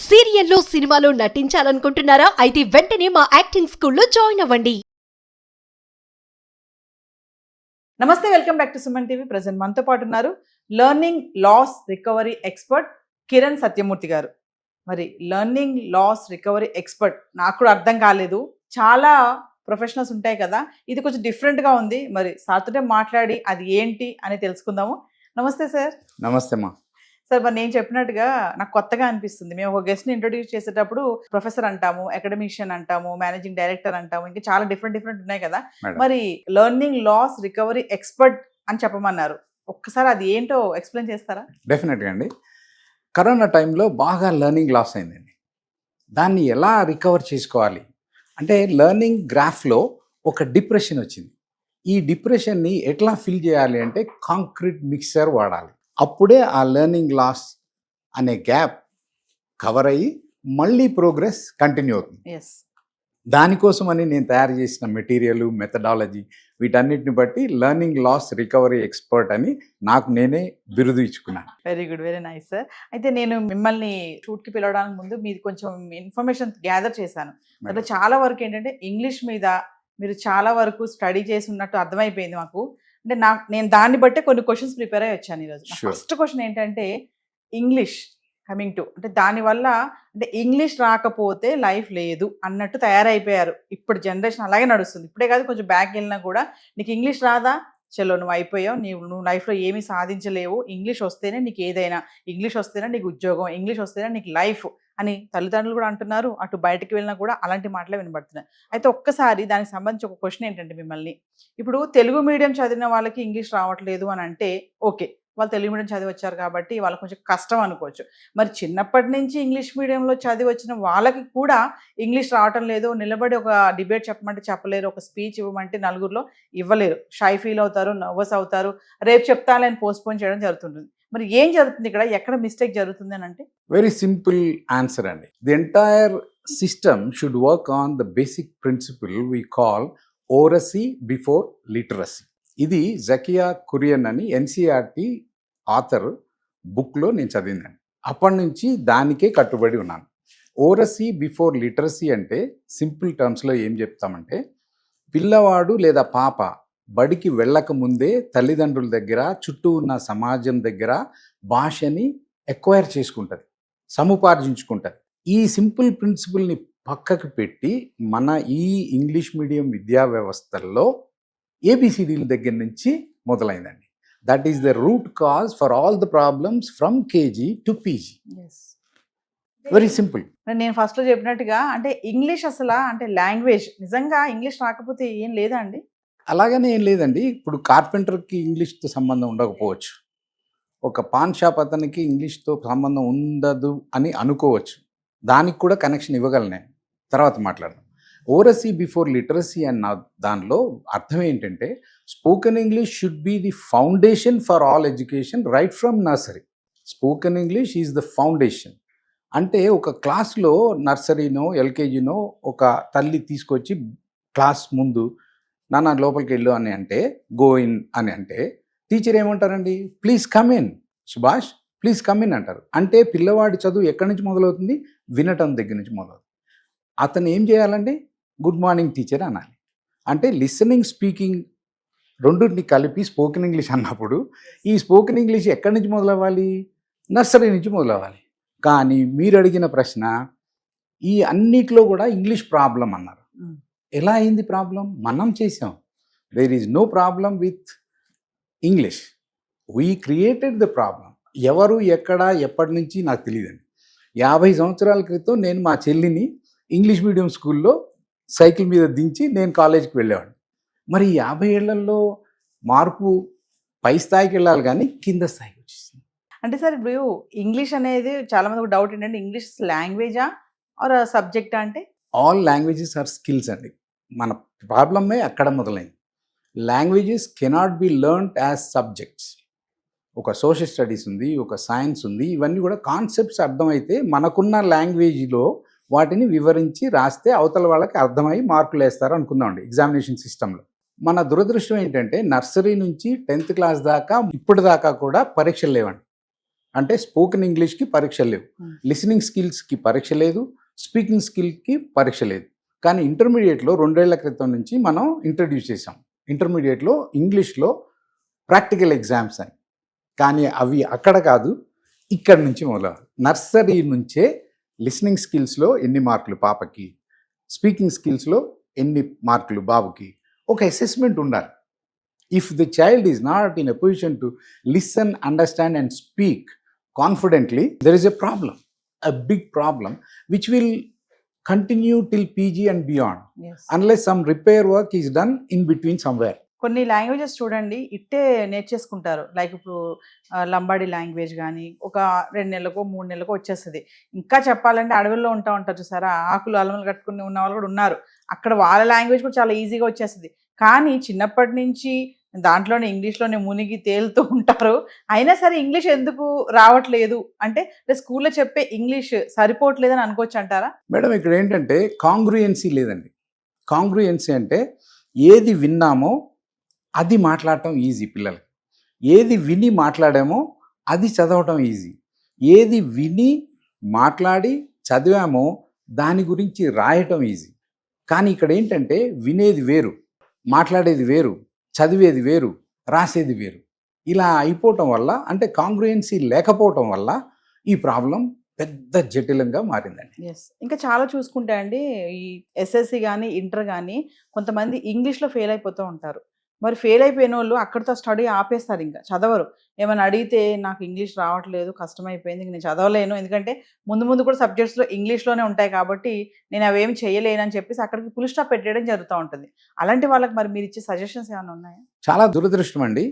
సీరియల్లో సినిమాలో నటించాలనుకుంటున్నారా? అయితే వెంటనే మా యాక్టింగ్ స్కూల్లో జాయిన్ అవ్వండి. నమస్తే, welcome back to Suman TV. Present మనతో పాటు ఉన్నారు learning loss recovery expert Kiran Satyamurthy గారు. మరి లెర్నింగ్ లాస్ రికవరీ ఎక్స్పర్ట్ నాకు కూడా అర్థం కాలేదు. చాలా ప్రొఫెషనల్స్ ఉంటాయి కదా, ఇది కొంచెం డిఫరెంట్గా ఉంది. మరి సార్తో మాట్లాడి అది ఏంటి అని తెలుసుకుందాము. నమస్తే సార్. నమస్తే అమ్మా. సార్, మరి నేను చెప్పినట్టుగా నాకు కొత్తగా అనిపిస్తుంది. మేము ఒక గెస్ట్ని ఇంట్రొడ్యూస్ చేసేటప్పుడు ప్రొఫెసర్ అంటాము, అకాడమిషియన్ అంటాము, మేనేజింగ్ డైరెక్టర్ అంటాము, ఇంకా చాలా డిఫరెంట్ ఉన్నాయి కదా. మరి లెర్నింగ్ లాస్ రికవరీ ఎక్స్పర్ట్ అని చెప్పమన్నారు. ఒక్కసారి అది ఏంటో ఎక్స్ప్లెయిన్ చేస్తారా? డెఫినెట్గా అండి. కరోనా టైంలో బాగా లెర్నింగ్ లాస్ అయిందండి. దాన్ని ఎలా రికవర్ చేసుకోవాలి అంటే, లెర్నింగ్ గ్రాఫ్లో ఒక డిప్రెషన్ వచ్చింది. ఈ డిప్రెషన్ని ఎట్లా ఫిల్ చేయాలి అంటే కాంక్రీట్ మిక్సర్ వాడాలి. అప్పుడే ఆ లెర్నింగ్ లాస్ అనే గ్యాప్ కవర్ అయ్యి మళ్ళీ ప్రోగ్రెస్ కంటిన్యూ అవుతుంది. దానికోసమని నేను తయారు చేసిన మెటీరియల్, మెథడాలజీ, వీటన్నిటిని బట్టి లెర్నింగ్ లాస్ రికవరీ ఎక్స్పర్ట్ అని నాకు నేనే బిరుదు ఇచ్చుకున్నాను. Very good, very nice sir. అయితే నేను మిమ్మల్ని షూట్కి పిలవడానికి ముందు మీరు కొంచెం ఇన్ఫర్మేషన్ గ్యాదర్ చేశాను. అంటే చాలా వరకు ఏంటంటే ఇంగ్లీష్ మీద మీరు చాలా వరకు స్టడీ చేసి ఉన్నట్టు అర్థమైపోయింది మాకు. అంటే నేను దాన్ని బట్టే కొన్ని క్వశ్చన్స్ ప్రిపేర్ అయ్యి వచ్చాను ఈరోజు. ఫస్ట్ క్వశ్చన్ ఏంటంటే, ఇంగ్లీష్ కమింగ్ టు అంటే దానివల్ల అంటే ఇంగ్లీష్ రాకపోతే లైఫ్ లేదు అన్నట్టు తయారైపోయారు. ఇప్పుడు జనరేషన్ అలాగే నడుస్తుంది. ఇప్పుడే కాదు, కొంచెం బ్యాక్ వెళ్ళినా కూడా నీకు ఇంగ్లీష్ రాదా, చలో నువ్వు అయిపోయావు, నువ్వు లైఫ్లో ఏమీ సాధించలేవు, ఇంగ్లీష్ వస్తేనే నీకు ఏదైనా, ఇంగ్లీష్ వస్తేనే నీకు ఉద్యోగం, ఇంగ్లీష్ వస్తేనే నీకు లైఫ్ అని తల్లిదండ్రులు కూడా అంటున్నారు. అటు బయటకు వెళ్ళినా కూడా అలాంటి మాటలే వినబడుతున్నాయి. అయితే ఒక్కసారి దానికి సంబంధించి ఒక క్వశ్చన్ ఏంటంటే, మిమ్మల్ని ఇప్పుడు తెలుగు మీడియం చదివిన వాళ్ళకి ఇంగ్లీష్ రావట్లేదు అని అంటే ఓకే, వాళ్ళు తెలుగు మీడియం చదివి వచ్చారు కాబట్టి వాళ్ళకి కొంచెం కష్టం అనుకోవచ్చు. మరి చిన్నప్పటి నుంచి ఇంగ్లీష్ మీడియంలో చదివి వచ్చిన వాళ్ళకి కూడా ఇంగ్లీష్ రావటం లేదు, నిలబడి ఒక డిబేట్ చెప్పమంటే చెప్పలేరు, ఒక స్పీచ్ ఇవ్వమంటే నలుగురిలో ఇవ్వలేరు, షై ఫీల్ అవుతారు, నర్వస్ అవుతారు, రేపు చెప్తానని పోస్ట్పోన్ చేయడం జరుగుతుంటుంది. మరి ఏం జరుగుతుంది ఇక్కడ, ఎక్కడ మిస్టేక్ జరుగుతుంది అని అంటే? వెరీ సింపుల్ ఆన్సర్ అండి. The entire system should work on the basic principle we call oracy before literacy. ఇది జకియా కురియన్ అని ఎన్సీఆర్టీ ఆథర్ బుక్లో నేను చదివిందండి. అప్పటి నుంచి దానికే కట్టుబడి ఉన్నాను. ఓరసీ బిఫోర్ లిటరసీ అంటే సింపుల్ టర్మ్స్లో ఏం చెప్తామంటే, పిల్లవాడు లేదా పాప బడికి వెళ్ళక ముందే తల్లిదండ్రుల దగ్గర, చుట్టూ ఉన్న సమాజం దగ్గర భాషని ఎక్వైర్ చేసుకుంటుంది, సముపార్జించుకుంటుంది. ఈ సింపుల్ ప్రిన్సిపల్ని పక్కకు పెట్టి మన ఈ ఇంగ్లీష్ మీడియం విద్యా వ్యవస్థల్లో ఏబిసిడీల దగ్గర నుంచి మొదలైందండి. That is the root cause for all the problems from KG to PG. Very simple. నేను ఫస్ట్లో చెప్పినట్టుగా అంటే ఇంగ్లీష్ అసలు అంటే లాంగ్వేజ్, నిజంగా ఇంగ్లీష్ రాకపోతే ఏం లేదా అండి? అలాగనే ఏం లేదండి. ఇప్పుడు కార్పెంటర్కి ఇంగ్లీష్తో సంబంధం ఉండకపోవచ్చు, ఒక పాన్ షాప్ అతనికి ఇంగ్లీష్తో సంబంధం ఉండదు అని అనుకోవచ్చు. దానికి కూడా కనెక్షన్ ఇవ్వగలను, తర్వాత మాట్లాడదాం. ఓరసీ బిఫోర్ లిటరసీ అన్న దానిలో అర్థం ఏంటంటే, spoken English should be the foundation for all education right from nursery. Spoken English is the foundation. అంటే ఒక క్లాస్లో నర్సరీనో ఎల్కేజీనో ఒక తల్లి తీసుకొచ్చి క్లాస్ ముందు నాన్న లోపలికి వెళ్ళు అని అంటే, గో ఇన్ అని అంటే, టీచర్ ఏమంటారండి, please come in Subhash, please come in అంటారు. అంటే పిల్లవాడి చదువు ఎక్కడి నుంచి మొదలవుతుంది, వినటం దగ్గర నుంచి మొదలవుతుంది. అతను ఏం చేయాలండి, గుడ్ మార్నింగ్ టీచర్ అనాలి. అంటే లిసనింగ్, స్పీకింగ్ రెండింటిని కలిపి స్పోకెన్ ఇంగ్లీష్ అన్నప్పుడు ఈ స్పోకెన్ ఇంగ్లీష్ ఎక్కడి నుంచి మొదలవ్వాలి, నర్సరీ నుంచి మొదలవ్వాలి. కానీ మీరు అడిగిన ప్రశ్న, ఈ అన్నిట్లో కూడా ఇంగ్లీష్ ప్రాబ్లం అన్నారు. ఎలా అయింది ప్రాబ్లం? మనం చేసాం. There is no problem with English, we created the problem. ఎవరు, ఎక్కడ, ఎప్పటి నుంచి నాకు తెలియదండి. 50 సంవత్సరాల క్రితం నేను మా చెల్లిని ఇంగ్లీష్ మీడియం స్కూల్లో సైకిల్ మీద దించి నేను కాలేజీకి వెళ్ళేవాడిని. మరి 50 ఏళ్లలో మార్పు పై స్థాయికి వెళ్ళాలి కానీ కింద స్థాయికి వచ్చేసింది. అంటే సార్, ఇప్పుడు ఇంగ్లీష్ అనేది చాలా మంది ఒక డౌట్ ఏంటంటే, ఇంగ్లీష్ లాంగ్వేజా ఆర్ సబ్జెక్టా అంటే? ఆల్ లాంగ్వేజెస్ ఆర్ స్కిల్స్ అండి. మన ప్రాబ్లమే అక్కడ మొదలైంది. Languages cannot be learned as subjects. ఒక సోషల్ స్టడీస్ ఉంది, ఒక సైన్స్ ఉంది, ఇవన్నీ కూడా కాన్సెప్ట్స్ అర్థమైతే మనకున్న లాంగ్వేజ్లో వాటిని వివరించి రాస్తే అవతల వాళ్ళకి అర్థమై మార్కులు వేస్తారు అనుకుందామండి ఎగ్జామినేషన్ సిస్టంలో. మన దురదృష్టం ఏంటంటే, నర్సరీ నుంచి 10th క్లాస్ దాకా ఇప్పటిదాకా కూడా పరీక్షలు లేవండి. అంటే స్పోకెన్ ఇంగ్లీష్కి పరీక్ష లేవు, Hmm. లిసనింగ్ స్కిల్స్కి పరీక్ష లేదు, స్పీకింగ్ స్కిల్కి పరీక్ష లేదు. కానీ ఇంటర్మీడియట్లో 2 ఏళ్ల క్రితం నుంచి మనం ఇంట్రడ్యూస్ చేసాం ఇంటర్మీడియట్లో ఇంగ్లీష్లో ప్రాక్టికల్ ఎగ్జామ్స్ అని. కానీ అవి అక్కడ కాదు, ఇక్కడ నుంచి మొదలవు. నర్సరీ నుంచే లిసనింగ్ స్కిల్స్లో ఎన్ని మార్కులు పాపకి, స్పీకింగ్ స్కిల్స్లో ఎన్ని మార్కులు బాబుకి, ఒక అసెస్మెంట్ ఉండాలి. If the child is not in a position to listen, understand and speak confidently, there is a problem, a big problem which will continue till PG and beyond Yes. unless some repair work is done in between somewhere. కొన్ని languages చూడండి ఇట్టే నేర్చేసుకుంటారు. Like ఇప్పుడు Lambadi language కానీ ఒక 2 నెలలకో 3 నెలలకో వచ్చేస్తుంది. ఇంకా చెప్పాలంటే అడవుల్లో ఉంటారు చూసారా, ఆకులు అలమలు కట్టుకుని ఉన్న వాళ్ళు కూడా ఉన్నారు. అక్కడ వాళ్ళ లాంగ్వేజ్ కూడా చాలా ఈజీగా వచ్చేస్తుంది. కానీ చిన్నప్పటి నుంచి దాంట్లోనే ఇంగ్లీష్లోనే మునిగి తేలుతూ ఉంటారు. అయినా సరే ఇంగ్లీష్ ఎందుకు రావట్లేదు అంటే స్కూల్లో చెప్పే ఇంగ్లీష్ సరిపోవట్లేదని అనుకోవచ్చు అంటారా? మేడం ఇక్కడ ఏంటంటే కాంగ్రుయెన్సీ లేదండి. కాంగ్రుయెన్సీ అంటే ఏది విన్నామో అది మాట్లాడటం ఈజీ పిల్లలకి, ఏది విని మాట్లాడామో అది చదవటం ఈజీ, ఏది విని మాట్లాడి చదివామో దాని గురించి రాయటం ఈజీ. కానీ ఇక్కడ ఏంటంటే వినేది వేరు, మాట్లాడేది వేరు, చదివేది వేరు, రాసేది వేరు. ఇలా అయిపోవటం వల్ల అంటే కాంగ్రుయెన్సీ లేకపోవటం వల్ల ఈ ప్రాబ్లం పెద్ద జటిలంగా మారిందండి. ఎస్. ఇంకా చాలా చూసుకుంటే అండి ఈ ఎస్ఎస్సి కానీ ఇంటర్ కానీ కొంతమంది ఇంగ్లీష్లో ఫెయిల్ అయిపోతూ ఉంటారు. మరి ఫెయిల్ అయిపోయిన వాళ్ళు అక్కడితో స్టడీ ఆపేస్తారు, ఇంకా చదవరు. ఏమైనా అడిగితే నాకు ఇంగ్లీష్ రావట్లేదు, కష్టమైపోయింది, ఇంక నేను చదవలేను, ఎందుకంటే ముందు కూడా సబ్జెక్ట్స్లో ఇంగ్లీష్లోనే ఉంటాయి కాబట్టి నేను అవేమి చేయలేను అని చెప్పేసి అక్కడికి ఫుల్ స్టాప్ పెట్టేయడం జరుగుతూ ఉంటుంది. అలాంటి వాళ్ళకి మరి మీరు ఇచ్చే సజెషన్స్ ఏమైనా ఉన్నాయా? చాలా దురదృష్టం అండి.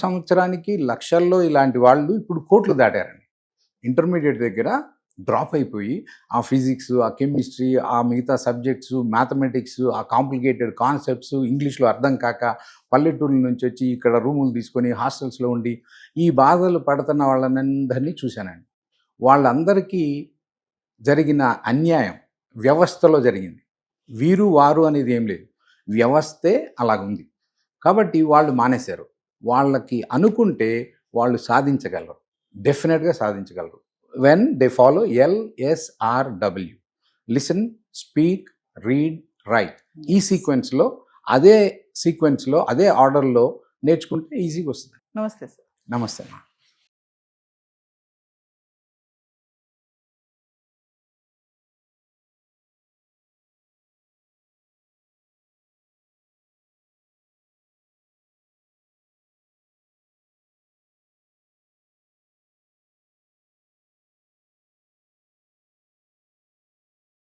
సంవత్సరానికి లక్షల్లో ఇలాంటి వాళ్ళు ఇప్పుడు కోట్లు దాటారండి. ఇంటర్మీడియట్ దగ్గర డ్రాప్ అయిపోయి ఆ ఫిజిక్స్, ఆ కెమిస్ట్రీ, ఆ మిగతా సబ్జెక్ట్స్, మ్యాథమెటిక్స్, ఆ కాంప్లికేటెడ్ కాన్సెప్ట్స్ ఇంగ్లీష్లో అర్థం కాక పల్లెటూళ్ళ నుంచి వచ్చి ఇక్కడ రూములు తీసుకొని హాస్టల్స్లో ఉండి ఈ బాధలు పడుతున్న వాళ్ళనందరినీ చూశానండి. వాళ్ళందరికీ జరిగిన అన్యాయం వ్యవస్థలో జరిగింది. వీరు వారు అనేది ఏం లేదు, వ్యవస్థే అలాగుంది. కాబట్టి వాళ్ళు మానేశారు. వాళ్ళకి అనుకుంటే వాళ్ళు సాధించగలరు, డెఫినెట్గా సాధించగలరు. when they follow LSRW, listen, speak, read, write, ఈ సీక్వెన్స్లో అదే ఆర్డర్లో నేర్చుకుంటే ఈజీగా వస్తుంది. నమస్తే సార్. నమస్తే అమ్మా.